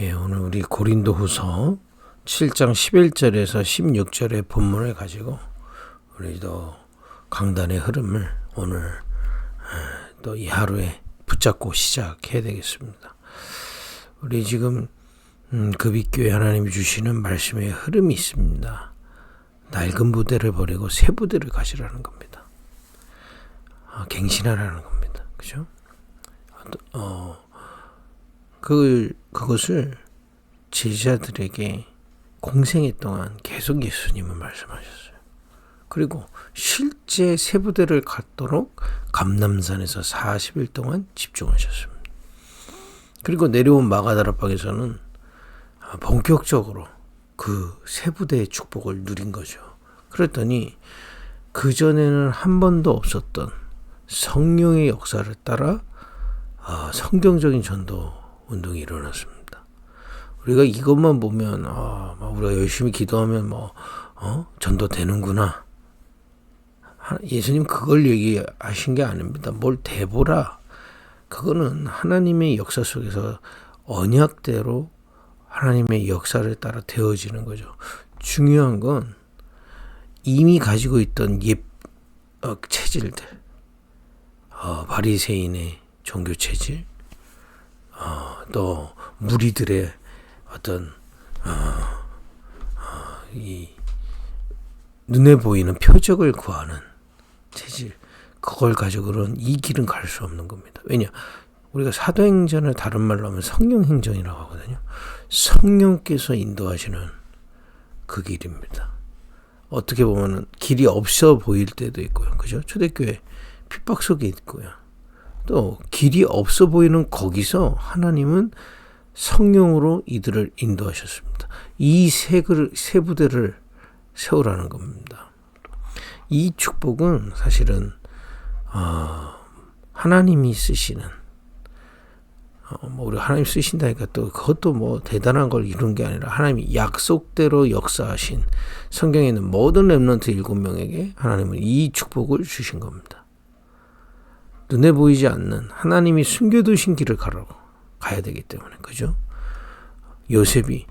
예, 오늘 우리 고린도후서 7장 11절에서 16절의 본문을 가지고 우리도 강단의 흐름을 오늘 또 이 하루에 붙잡고 시작해야 되겠습니다. 우리 지금 급입교회 하나님이 주시는 말씀의 흐름이 있습니다. 낡은 부대를 버리고 새 부대를 가지라는 겁니다. 갱신하라는 겁니다. 그죠? 그것을 제자들에게 공생애 동안 계속 예수님은 말씀하셨어요. 그리고 실제 새 부대를 갖도록 감람산에서 40일 동안 집중하셨습니다. 그리고 내려온 마가다락방에서는 본격적으로 그 새 부대의 축복을 누린 거죠. 그랬더니 그전에는 한 번도 없었던 성령의 역사를 따라 성경적인 전도 운동이 일어났습니다. 우리가 이것만 보면 우리가 열심히 기도하면 전도 되는구나. 예수님 그걸 얘기하신 게 아닙니다. 뭘 대보라. 그거는 하나님의 역사 속에서 언약대로 하나님의 역사를 따라 되어지는 거죠. 중요한 건 이미 가지고 있던 체질들, 바리새인의 종교 체질, 또 무리들의 어떤 이 눈에 보이는 표적을 구하는 체질, 그걸 가지고는 이 길은 갈 수 없는 겁니다. 왜냐? 우리가 사도행전을 다른 말로 하면 성령행전이라고 하거든요. 성령께서 인도하시는 그 길입니다. 어떻게 보면 길이 없어 보일 때도 있고요. 그죠? 초대교회 핍박 속에 있고요. 또 길이 없어 보이는 거기서 하나님은 성령으로 이들을 인도하셨습니다. 이 새 부대를 세우라는 겁니다. 이 축복은 사실은 하나님이 쓰시는 우리 하나님 쓰신다니까 또 그것도 대단한 걸 이룬 게 아니라 하나님이 약속대로 역사하신 성경에 있는 모든 렘넌트 7명에게 하나님은 이 축복을 주신 겁니다. 눈에 보이지 않는 하나님이 숨겨두신 길을 가야 되기 때문에, 그죠? 요셉이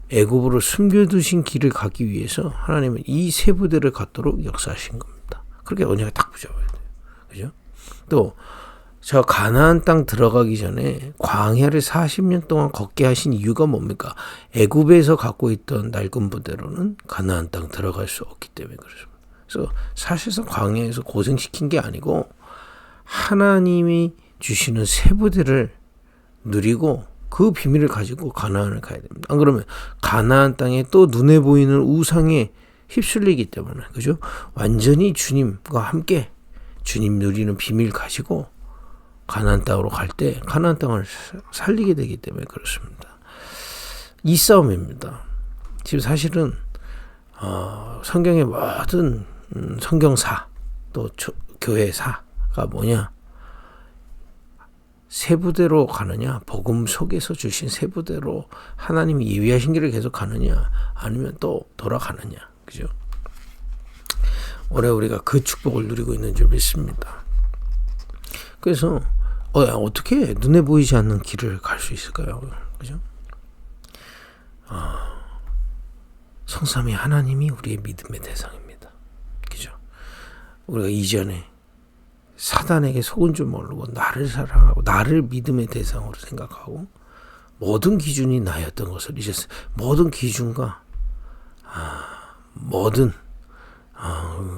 애굽으로 숨겨두신 길을 가기 위해서 하나님은 이 새 부대를 갖도록 역사하신 겁니다. 그렇게 언약을 딱 붙잡아야 돼요. 그죠? 또 저 가나안 땅 들어가기 전에 광야를 40년 동안 걷게 하신 이유가 뭡니까? 애굽에서 갖고 있던 낡은 부대로는 가나안 땅 들어갈 수 없기 때문에 그렇습니다. 그래서 사실상 광야에서 고생시킨 게 아니고 하나님이 주시는 새 부대를 누리고 그 비밀을 가지고 가나안을 가야 됩니다. 안 그러면 가나안 땅에 또 눈에 보이는 우상에 휩쓸리기 때문에, 그죠? 완전히 주님과 함께 주님 누리는 비밀 가지고 가나안 땅으로 갈 때 가나안 땅을 살리게 되기 때문에 그렇습니다. 이 싸움입니다. 지금 사실은 성경의 모든 성경사 또 교회사가 뭐냐? 새 부대로 가느냐, 복음 속에서 주신 새 부대로 하나님이 예비하신 길을 계속 가느냐, 아니면 또 돌아가느냐, 그죠? 올해 우리가 그 축복을 누리고 있는 줄 믿습니다. 그래서 어떻게 눈에 보이지 않는 길을 갈 수 있을까요? 그죠? 성삼위 하나님이 우리의 믿음의 대상입니다. 그죠? 우리가 이전에 사단에게 속은 줄 모르고 나를 사랑하고 나를 믿음의 대상으로 생각하고 모든 기준이 나였던 것을 잊었어요. 모든 기준과 모든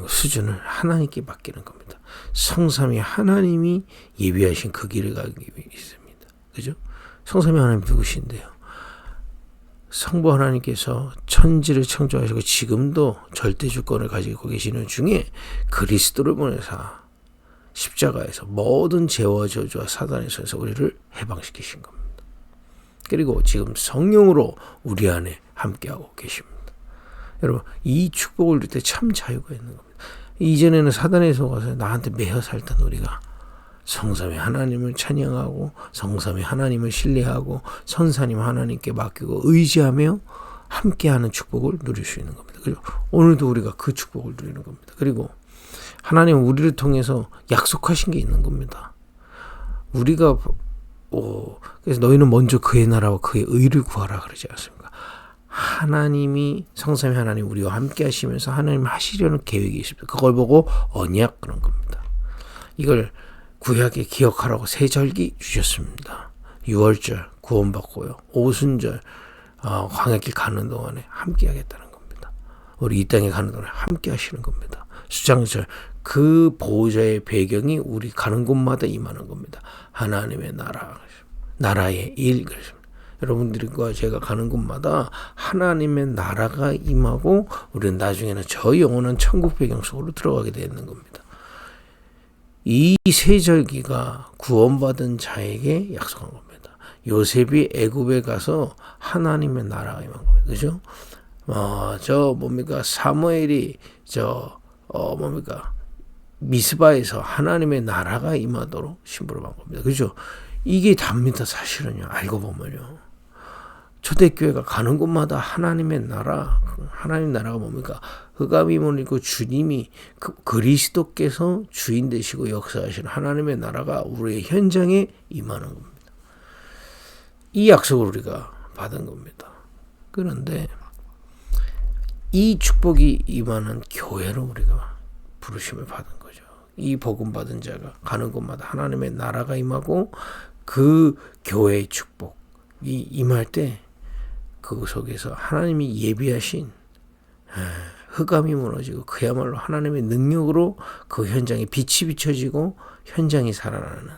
수준을 하나님께 맡기는 겁니다. 성삼위 하나님이 예비하신 그 길을 가기 위해 있습니다. 그죠? 성삼위 하나님 누구신데요? 성부 하나님께서 천지를 창조하시고 지금도 절대 주권을 가지고 계시는 중에 그리스도를 보내사 십자가에서 모든 죄와 저주와 사단의 손에서 우리를 해방시키신 겁니다. 그리고 지금 성령으로 우리 안에 함께하고 계십니다. 여러분, 이 축복을 누릴 때 참 자유가 있는 겁니다. 이전에는 사단의 속아서 나한테 매여 살던 우리가 성삼위 하나님을 찬양하고 성삼위 하나님을 신뢰하고 선사님 하나님께 맡기고 의지하며 함께하는 축복을 누릴 수 있는 겁니다. 그리고 오늘도 우리가 그 축복을 누리는 겁니다. 그리고 하나님은 우리를 통해서 약속하신 게 있는 겁니다. 우리가 그래서 너희는 먼저 그의 나라와 그의 의를 구하라 그러지 않습니까? 하나님이 성삼위 하나님 우리와 함께 하시면서 하나님 하시려는 계획이 있습니다. 그걸 보고 언약 그런 겁니다. 이걸 구약에 기억하라고 세 절기 주셨습니다. 6월절 구원받고요. 오순절 광야길 가는 동안에 함께 하겠다는 겁니다. 우리 이 땅에 가는 동안에 함께 하시는 겁니다. 수장절 그 보호자의 배경이 우리 가는 곳마다 임하는 겁니다. 하나님의 나라의 일. 여러분들과 제가 가는 곳마다 하나님의 나라가 임하고 우리는 나중에는 저 영원한 천국 배경 속으로 들어가게 되는 겁니다. 이 세절기가 구원받은 자에게 약속한 겁니다. 요셉이 애굽에 가서 하나님의 나라가 임한 겁니다. 그죠? 사무엘이 미스바에서 하나님의 나라가 임하도록 신부를 받은 겁니다. 그죠? 이게 답니다. 사실은요. 알고 보면요. 초대교회가 가는 곳마다 하나님의 나라가 뭡니까? 흑암이문 있고 주님이 그리스도께서 주인 되시고 역사하시는 하나님의 나라가 우리의 현장에 임하는 겁니다. 이 약속을 우리가 받은 겁니다. 그런데 이 축복이 임하는 교회로 우리가 부르심을 받은 거죠. 이 복음 받은 자가 가는 곳마다 하나님의 나라가 임하고 그 교회의 축복이 임할 때 그 속에서 하나님이 예비하신 흑암이 무너지고 그야말로 하나님의 능력으로 그 현장에 빛이 비춰지고 현장이 살아나는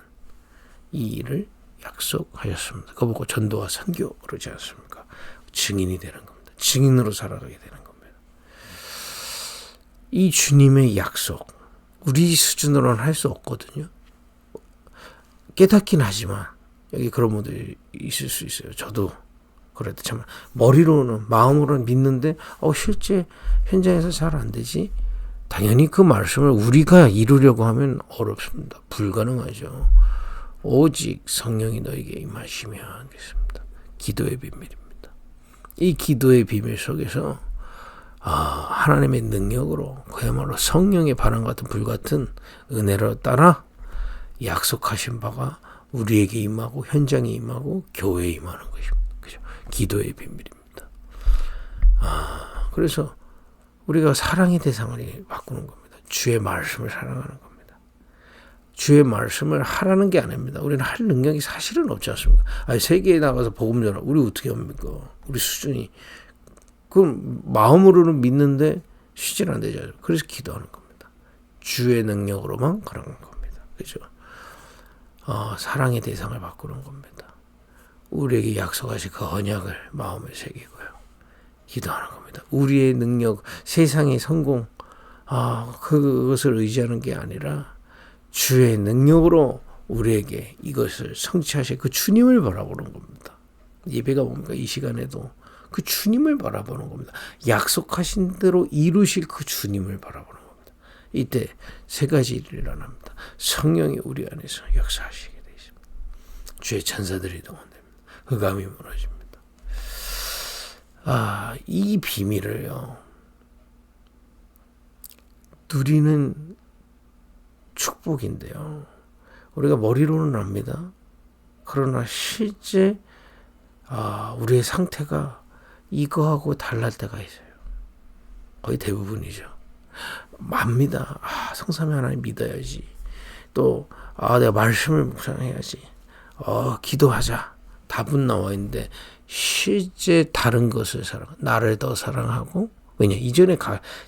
이 일을 약속하셨습니다. 그거 보고 전도와 선교 그러지 않습니까? 증인이 되는 겁니다. 증인으로 살아가게 되는 겁니다. 이 주님의 약속 우리 수준으로는 할 수 없거든요. 깨닫긴 하지만 여기 그런 분들이 있을 수 있어요. 저도 그래도 참 머리로는 마음으로는 믿는데 실제 현장에서 잘 안 되지. 당연히 그 말씀을 우리가 이루려고 하면 어렵습니다. 불가능하죠. 오직 성령이 너에게 임하시면 겠습니다. 기도의 비밀입니다. 이 기도의 비밀 속에서 하나님의 능력으로 그야말로 성령의 바람 같은 불 같은 은혜로 따라 약속하신 바가 우리에게 임하고 현장에 임하고 교회에 임하는 것입니다. 그죠? 기도의 비밀입니다. 그래서 우리가 사랑의 대상을 바꾸는 겁니다. 주의 말씀을 사랑하는 겁니다. 주의 말씀을 하라는 게 아닙니다. 우리는 할 능력이 사실은 없지 않습니까? 세계에 나가서 복음 전하 우리 어떻게 합니까? 우리 수준이 그럼 마음으로는 믿는데 실제는 안 되죠. 그래서 기도하는 겁니다. 주의 능력으로만 그런 겁니다. 그죠? 사랑의 대상을 바꾸는 겁니다. 우리에게 약속하신 그 언약을 마음에 새기고요. 기도하는 겁니다. 우리의 능력, 세상의 성공, 그것을 의지하는 게 아니라 주의 능력으로 우리에게 이것을 성취하실 그 주님을 바라보는 겁니다. 예배가 뭡니까? 이 시간에도 그 주님을 바라보는 겁니다. 약속하신 대로 이루실 그 주님을 바라보는 겁니다. 이때 세 가지 일이 일어납니다. 성령이 우리 안에서 역사하시게 되어 있습니다. 주의 천사들이 동원됩니다. 흑암이 무너집니다. 이 비밀을요. 누리는 축복인데요. 우리가 머리로는 압니다. 그러나 실제 우리의 상태가 이거하고 달랄 때가 있어요. 거의 대부분이죠. 맙니다. 성삼위 하나님 믿어야지. 또 내가 말씀을 묵상해야지. 기도하자. 답은 나와 있는데 실제 다른 것을 나를 더 사랑하고 왜냐 이전에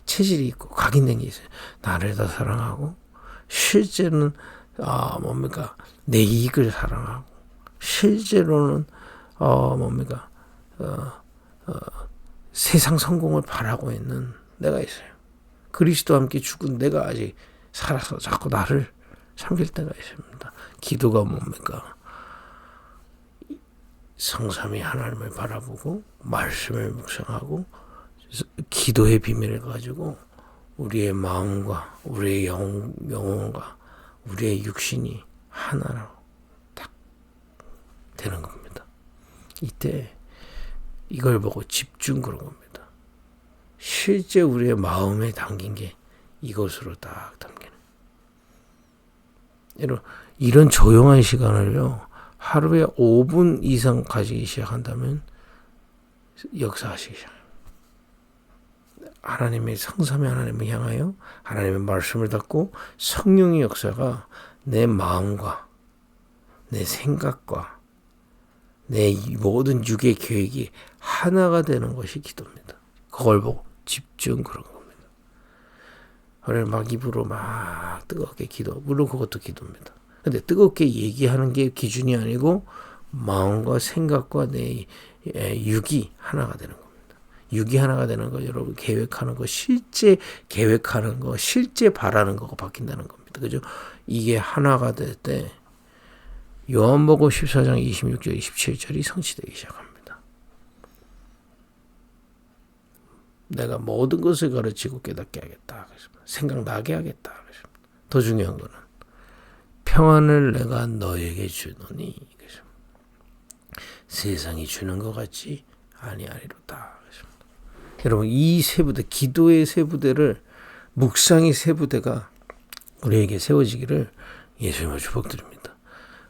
체질이 있고 각인된 게 있어요. 나를 더 사랑하고 실제는 내 이익을 사랑하고 실제로는 세상 성공을 바라고 있는 내가 있어요. 그리스도와 함께 죽은 내가 아직 살아서 자꾸 나를 섬길 때가 있습니다. 기도가 뭡니까? 성삼위 하나님을 바라보고 말씀을 묵상하고 기도의 비밀을 가지고 우리의 마음과 우리의 영혼과 우리의 육신이 하나로 딱 되는 겁니다. 이때 이걸 보고 집중 그런 겁니다. 실제 우리의 마음에 담긴 게 이것으로 딱 담기는. 이런 조용한 시간을요. 하루에 5분 이상 가지기 시작한다면 역사하시기 시작합니다. 하나님의 성삼위 하나님을 향하여 하나님의 말씀을 듣고 성령의 역사가 내 마음과 내 생각과 내 모든 육의 계획이 하나가 되는 것이 기도입니다. 그걸 보고 집중 그런 겁니다. 그래 막 입으로 막 뜨겁게 기도. 물론 그것도 기도입니다. 근데 뜨겁게 얘기하는 게 기준이 아니고 마음과 생각과 내 육이 하나가 되는 겁니다. 육이 하나가 되는 거 여러분 계획하는 거 실제 계획하는 거 실제 바라는 거가 바뀐다는 겁니다. 그죠? 이게 하나가 될 때 요한복음 14장 26절 27절이 성취되기 시작합니다. 내가 모든 것을 가르치고 깨닫게 하겠다. 생각나게 하겠다. 더 중요한 거는 평안을 내가 너에게 주노니 세상이 주는 것 같지 아니하리로다. 여러분 이 세 부대 기도의 세 부대를 묵상의 세 부대가 우리에게 세워지기를 예수님을 축복드립니다.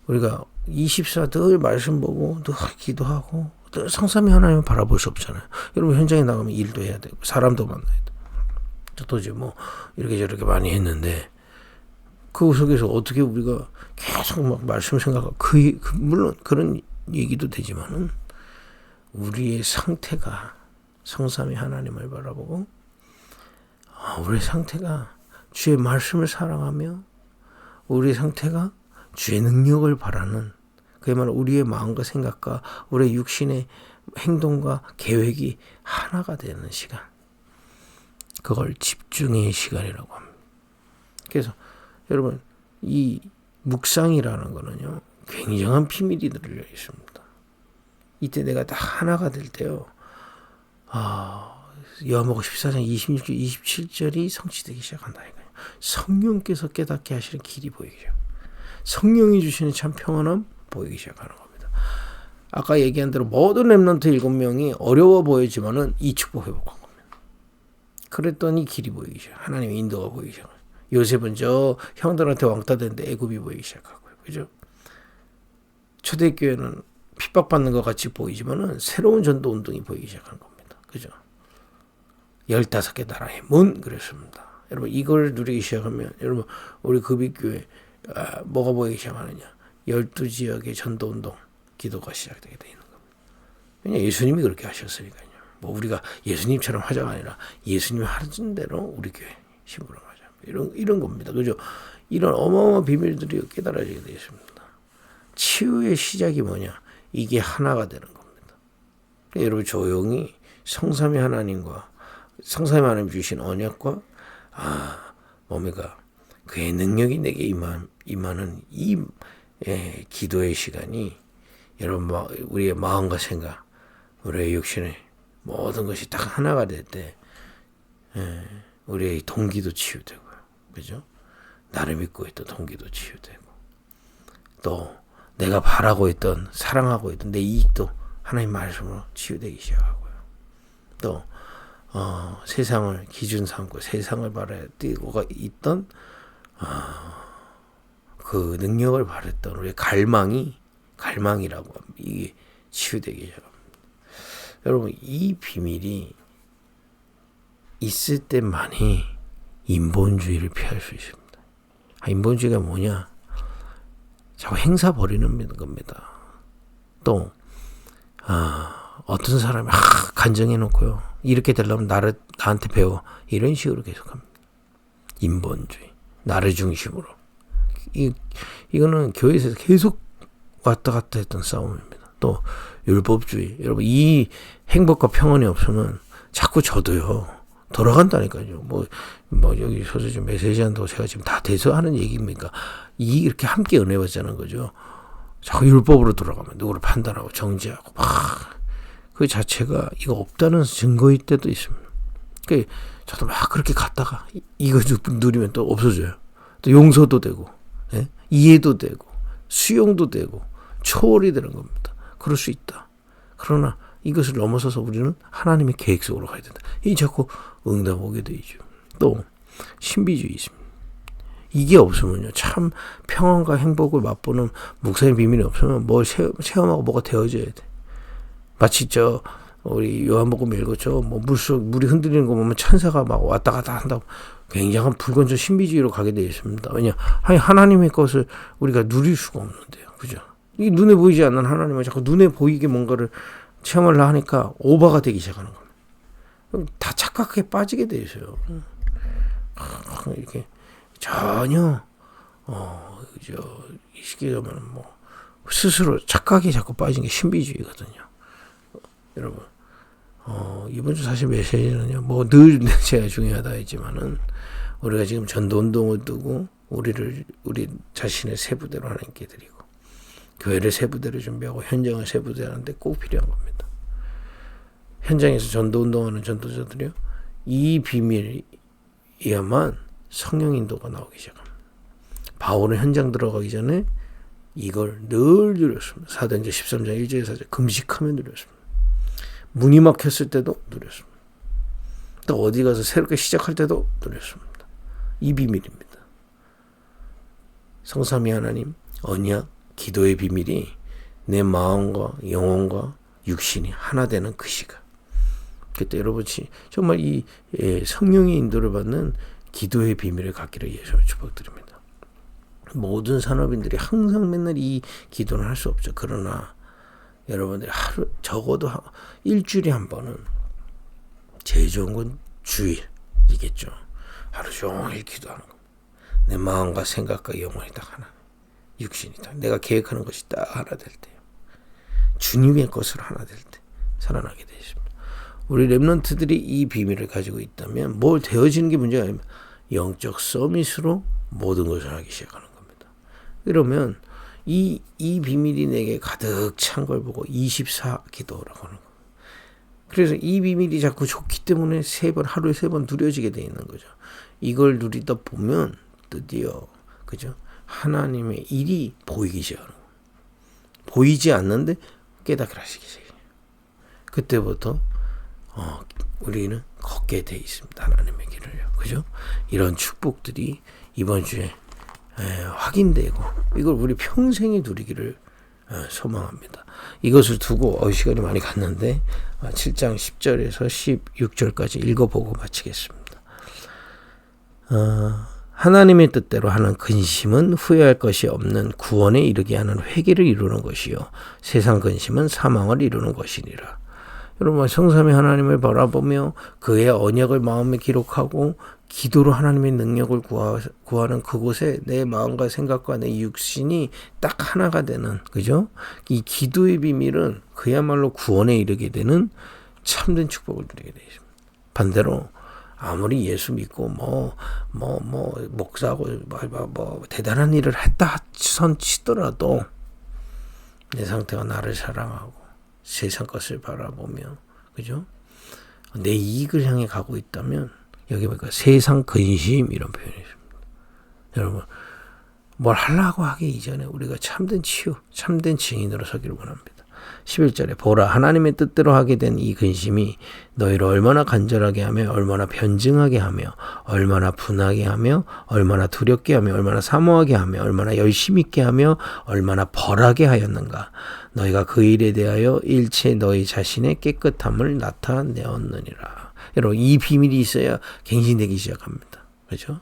우리가 24 늘 말씀 보고 늘 기도하고 늘 성삼위 하나님을 바라볼 수 없잖아요. 여러분 현장에 나가면 일도 해야 되고 사람도 만나야 되고 도저히 뭐 이렇게 저렇게 많이 했는데 그 속에서 어떻게 우리가 계속 막 말씀 생각하고 물론 그런 얘기도 되지만은 우리의 상태가 성삼위 하나님을 바라보고 우리의 상태가 주의 말씀을 사랑하며 우리의 상태가 주의 능력을 바라는 그야말로 우리의 마음과 생각과 우리의 육신의 행동과 계획이 하나가 되는 시간 그걸 집중의 시간이라고 합니다. 그래서 여러분 이 묵상이라는 거는요 굉장한 비밀이 들려 있습니다. 이때 내가 다 하나가 될 때요 요한복음 14장 26절 27절이 성취되기 시작한다 이거예요. 성령께서 깨닫게 하시는 길이 보이기 시작. 성령이 주시는 참 평안함 보이기 시작하는 겁니다. 아까 얘기한 대로 모든 렘넌트 7명이 어려워 보이지만은 이 축복 회복한 겁니다. 그랬더니 길이 보이기 시작. 하나님의 인도가 보이기 시작. 요셉은 저 형들한테 왕따 됐는데 애굽이 보이기 시작하고요. 그죠? 초대교회는 핍박받는 것 같이 보이지만은 새로운 전도 운동이 보이기 시작한 겁니다. 그죠? 15개 나라의 문 그랬습니다. 여러분 이걸 누리기 시작하면 여러분 우리 금익교회 뭐가 보이기 시작하느냐 12지역의 전도운동 기도가 시작되게 되어 있는 겁니다. 왜냐하면 예수님이 그렇게 하셨으니까요. 뭐 우리가 예수님처럼 하자가 아니라 예수님이 하신 대로 우리 교회 심부름 하자 이런 겁니다. 그죠? 이런 어마어마한 비밀들이 깨달아지게 되어 있습니다. 치유의 시작이 뭐냐 이게 하나가 되는 겁니다. 여러분 조용히 성삼위 하나님과 성삼위 하나님 주신 언약과 뭡니까 그의 능력이 내게 임하는 이 기도의 시간이 여러분 우리의 마음과 생각 우리의 육신의 모든 것이 딱 하나가 될 때 우리의 동기도 치유되고요. 그죠? 나를 믿고 있던 동기도 치유되고 또 내가 바라고 있던 사랑하고 있던 내 이익도 하나님 말씀으로 치유되기 시작하고요. 또 세상을 기준 삼고 세상을 바라야 뛰고 있던 그 능력을 바랬던 우리의 갈망이라고 합니다. 이게 치유되기 시작합니다. 여러분 이 비밀이 있을 때만이 인본주의를 피할 수 있습니다. 인본주의가 뭐냐? 자꾸 행사 버리는 겁니다. 또 어떤 사람이 간증해놓고요. 이렇게 되려면 나한테 배워. 이런 식으로 계속합니다. 인본주의. 나를 중심으로. 이거는 교회에서 계속 왔다 갔다 했던 싸움입니다. 또 율법주의. 여러분 이 행복과 평안이 없으면 자꾸 저도요. 돌아간다니까요. 뭐 여기 서서 좀 메시지 한다고 제가 지금 다 돼서 하는 얘기입니까? 이렇게 함께 은혜 받자는 거죠. 자꾸 율법으로 돌아가면 누구를 판단하고 정죄하고 그 자체가 이거 없다는 증거일 때도 있습니다. 그러니까 저도 막 그렇게 갔다가 이거 누리면 또 없어져요. 또 용서도 되고 이해도 되고 수용도 되고 초월이 되는 겁니다. 그럴 수 있다. 그러나 이것을 넘어서서 우리는 하나님의 계획 속으로 가야 된다. 이 자꾸 응답 오게 되죠. 또 신비주의 있습니다. 이게 없으면요, 참 평안과 행복을 맛보는 묵상의 비밀이 없으면 뭘 체험하고 뭐가 되어져야 돼. 마치 우리 요한복음 읽었죠. 뭐 물이 흔들리는 거 보면 천사가 막 왔다 갔다 한다고 굉장한 불건전 신비주의로 가게 되어 있습니다. 왜냐, 하나님의 것을 우리가 누릴 수가 없는데요, 그죠? 이 눈에 보이지 않는 하나님을 자꾸 눈에 보이게 뭔가를 체험하려 하니까 오버가 되기 시작하는 겁니다. 그럼 다 착각에 빠지게 되어 있어요. 이렇게 전혀 이 시기에 가면 뭐 스스로 착각에 자꾸 빠진 게 신비주의거든요. 여러분, 이번 주 사실 메시지는요, 뭐 늘 제가 중요하다 했지만은 우리가 지금 전도 운동을 두고 우리 자신의 세부대로 하나님께 드리고 교회를 세부대로 준비하고 현장을 세부대로 하는데 꼭 필요한 겁니다. 현장에서 전도 운동하는 전도자들이요, 이 비밀이야만 성령 인도가 나오기 시작합니다. 바울은 현장 들어가기 전에 이걸 늘 누렸습니다. 사도행전 13장 1절에 4절 금식하며 누렸습니다. 문이 막혔을 때도 누렸습니다. 또 어디 가서 새롭게 시작할 때도 누렸습니다. 이 비밀입니다. 성삼위 하나님 언약 기도의 비밀이 내 마음과 영혼과 육신이 하나 되는 그 시간, 그때 여러분이 정말 이 성령의 인도를 받는 기도의 비밀을 갖기를 예수로 축복드립니다. 모든 산업인들이 항상 맨날 이 기도는 할 수 없죠. 그러나 여러분들이 적어도 일주일에 한 번은, 제일 좋은 건 주일이겠죠. 하루 종일 기도하는 겁니다. 내 마음과 생각과 영혼이 딱 하나, 육신이 딱 내가 계획하는 것이 딱 하나 될 때, 주님의 것으로 하나 될 때 살아나게 되십니다. 우리 렘넌트들이 이 비밀을 가지고 있다면 뭘 되어지는 게 문제가 아닙니다. 영적 서밋으로 모든 것을 하기 시작하는 겁니다. 그러면 이 비밀이 내게 가득 찬 걸 보고 24 기도라고 하는 거예요. 그래서 이 비밀이 자꾸 좋기 때문에 하루에 3번 누려지게 돼 있는 거죠. 이걸 누리다 보면 드디어, 그죠? 하나님의 일이 보이기 시작하는 거예요. 보이지 않는데 깨닫게 하시기 시작해요. 그때부터 우리는 걷게 돼 있습니다. 하나님의 길을요. 그죠? 이런 축복들이 이번 주에 확인되고 이걸 우리 평생에 누리기를 소망합니다. 이것을 두고 시간이 많이 갔는데 7장 10절에서 16절까지 읽어보고 마치겠습니다. 하나님의 뜻대로 하는 근심은 후회할 것이 없는 구원에 이르게 하는 회개를 이루는 것이요 세상 근심은 사망을 이루는 것이니라. 여러분, 성삼위 하나님을 바라보며 그의 언약을 마음에 기록하고 기도로 하나님의 능력을 구하는 그곳에 내 마음과 생각과 내 육신이 딱 하나가 되는, 그죠? 이 기도의 비밀은 그야말로 구원에 이르게 되는 참된 축복을 누리게 되어 있습니다. 반대로 아무리 예수 믿고 목사하고 대단한 일을 했다 치더라도 내 상태가 나를 사랑하고 세상 것을 바라보며, 그죠? 내 이익을 향해 가고 있다면 여기 보니까 세상 근심 이런 표현이 있습니다. 여러분, 뭘 하려고 하기 이전에 우리가 참된 치유, 참된 증인으로 서기를 원합니다. 11절에 보라, 하나님의 뜻대로 하게 된 이 근심이 너희를 얼마나 간절하게 하며 얼마나 변증하게 하며 얼마나 분하게 하며 얼마나 두렵게 하며 얼마나 사모하게 하며 얼마나 열심히 있게 하며 얼마나 벌하게 하였는가. 너희가 그 일에 대하여 일체 너희 자신의 깨끗함을 나타내었느니라. 여러분, 이 비밀이 있어야 갱신되기 시작합니다. 그렇죠?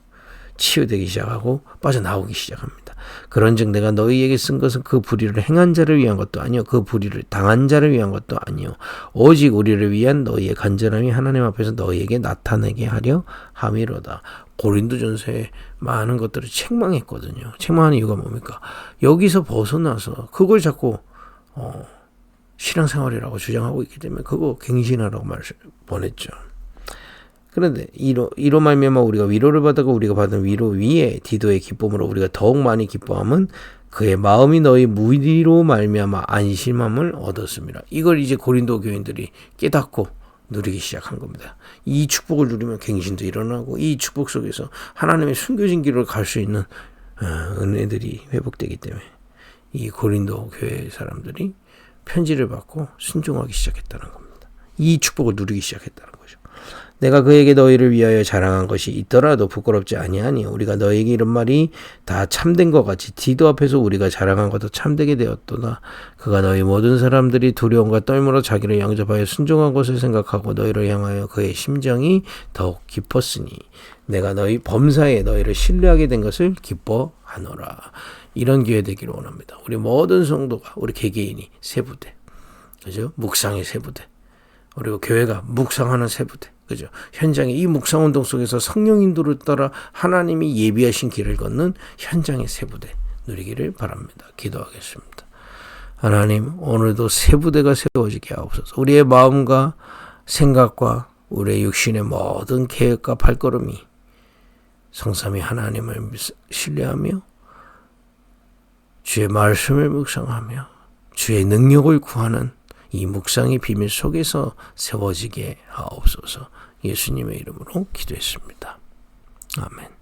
치유되기 시작하고 빠져나오기 시작합니다. 그런즉 내가 너희에게 쓴 것은 그 불의를 행한 자를 위한 것도 아니요 그 불의를 당한 자를 위한 것도 아니요 오직 우리를 위한 너희의 간절함이 하나님 앞에서 너희에게 나타내게 하려 함이로다. 고린도전서에 많은 것들을 책망했거든요. 책망하는 이유가 뭡니까? 여기서 벗어나서 그걸 자꾸 신앙생활이라고 주장하고 있기 때문에 그거 갱신하라고 말을 보냈죠. 그런데 이로 말미암아 우리가 위로를 받고 우리가 받은 위로 위에 디도의 기쁨으로 우리가 더욱 많이 기뻐함은 그의 마음이 너희 무리로 말미암아 안심함을 얻었습니다. 이걸 이제 고린도 교인들이 깨닫고 누리기 시작한 겁니다. 이 축복을 누리면 갱신도 일어나고 이 축복 속에서 하나님의 숨겨진 길을 갈 수 있는 은혜들이 회복되기 때문에 이 고린도 교회 사람들이 편지를 받고 순종하기 시작했다는 겁니다. 이 축복을 누리기 시작했다는 거예요. 거죠. 내가 그에게 너희를 위하여 자랑한 것이 있더라도 부끄럽지 아니하니 우리가 너에게 이런 말이 다 참된 것 같이 디도 앞에서 우리가 자랑한 것도 참되게 되었도다. 그가 너희 모든 사람들이 두려움과 떨므로 자기를 영접하여 순종한 것을 생각하고 너희를 향하여 그의 심정이 더욱 깊었으니 내가 너희 범사에 너희를 신뢰하게 된 것을 기뻐하노라. 이런 기회 되기를 원합니다. 우리 모든 성도가, 우리 개개인이 세부대, 그죠? 묵상의 세부대, 그리고 교회가 묵상하는 세부대, 그죠? 현장에 이 묵상 운동 속에서 성령 인도를 따라 하나님이 예비하신 길을 걷는 현장의 세부대 누리기를 바랍니다. 기도하겠습니다. 하나님, 오늘도 세부대가 세워지게 하옵소서. 우리의 마음과 생각과 우리의 육신의 모든 계획과 발걸음이 성삼위 하나님을 신뢰하며 주의 말씀을 묵상하며 주의 능력을 구하는 이 묵상의 비밀 속에서 세워지게 하옵소서. 예수님의 이름으로 기도했습니다. 아멘.